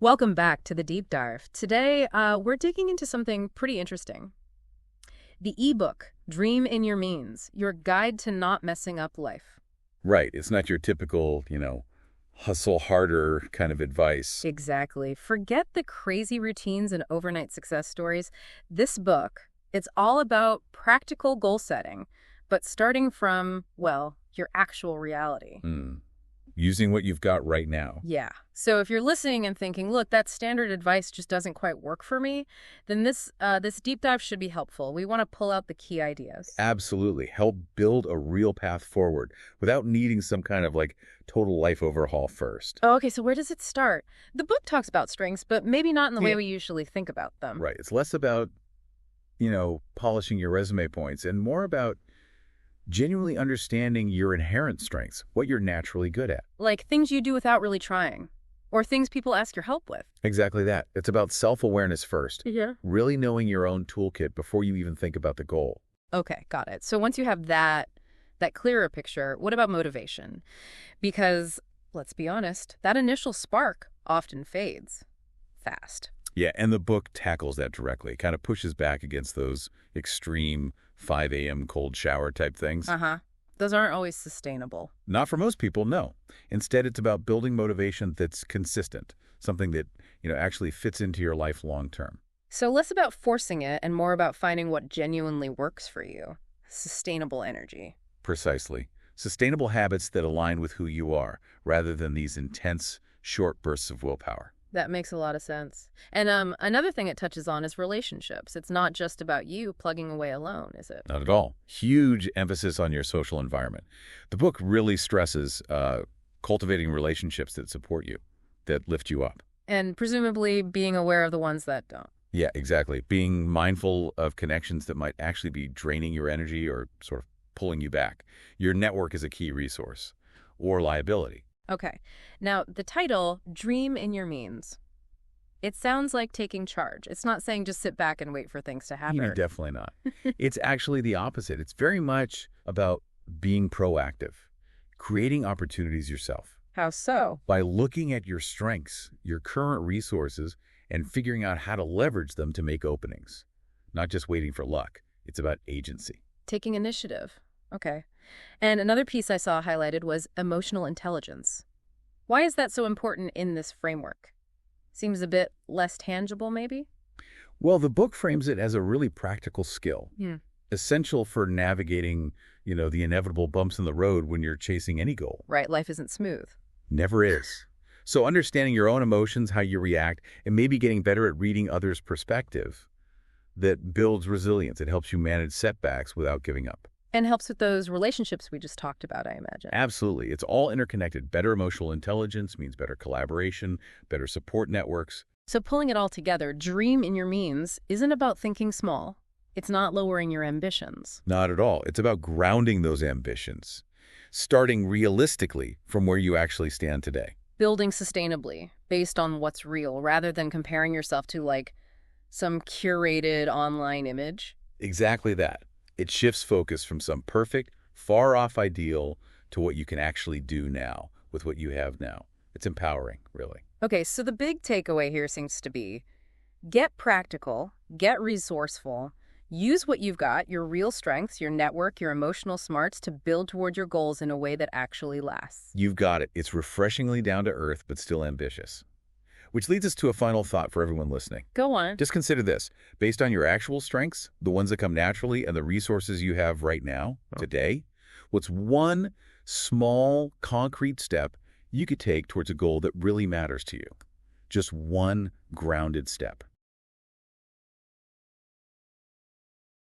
Welcome back to the deep dive. Today, we're digging into something pretty interesting. The ebook, Dream in Your Means, your guide to not messing up life. Right. It's not your typical, hustle harder kind of advice. Exactly. Forget the crazy routines and overnight success stories. This book, it's all about practical goal setting, but starting from, well, your actual reality. Using what you've got right now. Yeah. So if you're listening and thinking, look, that standard advice just doesn't quite work for me, then this deep dive should be helpful. We want to pull out the key ideas. Absolutely. Help build a real path forward without needing some kind of total life overhaul first. Oh, okay, so where does it start? The book talks about strengths, but maybe not in the way Yeah. we usually think about them. Right. It's less about, polishing your resume points and more about genuinely understanding your inherent strengths, what you're naturally good at. Like things you do without really trying, or things people ask your help with. Exactly that. It's about self-awareness first. Yeah. Really knowing your own toolkit before you even think about the goal. Okay, got it. So once you have that clearer picture, what about motivation? Because, let's be honest, that initial spark often fades fast. Yeah, and the book tackles that directly. It kind of pushes back against those extreme 5 a.m. cold shower type things. Uh-huh. Those aren't always sustainable. Not for most people, no. Instead, it's about building motivation that's consistent, something that, actually fits into your life long term. So less about forcing it and more about finding what genuinely works for you. Sustainable energy. Precisely. Sustainable habits that align with who you are, rather than these intense, short bursts of willpower. That makes a lot of sense. And another thing it touches on is relationships. It's not just about you plugging away alone, is it? Not at all. Huge emphasis on your social environment. The book really stresses cultivating relationships that support you, that lift you up. And presumably being aware of the ones that don't. Yeah, exactly. Being mindful of connections that might actually be draining your energy or sort of pulling you back. Your network is a key resource or liability. Okay. Now, the title, Dream in Your Means. It sounds like taking charge. It's not saying just sit back and wait for things to happen. Definitely not. It's actually the opposite. It's very much about being proactive, creating opportunities yourself. How so? By looking at your strengths, your current resources, and figuring out how to leverage them to make openings. Not just waiting for luck. It's about agency. Taking initiative. Okay. And another piece I saw highlighted was emotional intelligence. Why is that so important in this framework? Seems a bit less tangible, maybe? Well, the book frames it as a really practical skill, essential for navigating, the inevitable bumps in the road when you're chasing any goal. Right, life isn't smooth. Never is. So understanding your own emotions, how you react, and maybe getting better at reading others' perspective, that builds resilience. It helps you manage setbacks without giving up. And helps with those relationships we just talked about, I imagine. Absolutely. It's all interconnected. Better emotional intelligence means better collaboration, better support networks. So pulling it all together, Dream in Your Means isn't about thinking small. It's not lowering your ambitions. Not at all. It's about grounding those ambitions, starting realistically from where you actually stand today. Building sustainably, based on what's real, rather than comparing yourself to, some curated online image. Exactly that. It shifts focus from some perfect, far-off ideal to what you can actually do now with what you have now. It's empowering, really. Okay, so the big takeaway here seems to be get practical, get resourceful, use what you've got, your real strengths, your network, your emotional smarts to build toward your goals in a way that actually lasts. You've got it. It's refreshingly down to earth, but still ambitious. Which leads us to a final thought for everyone listening. Go on. Just consider this. Based on your actual strengths, the ones that come naturally, and the resources you have right now, today, what's one small, concrete step you could take towards a goal that really matters to you? Just one grounded step.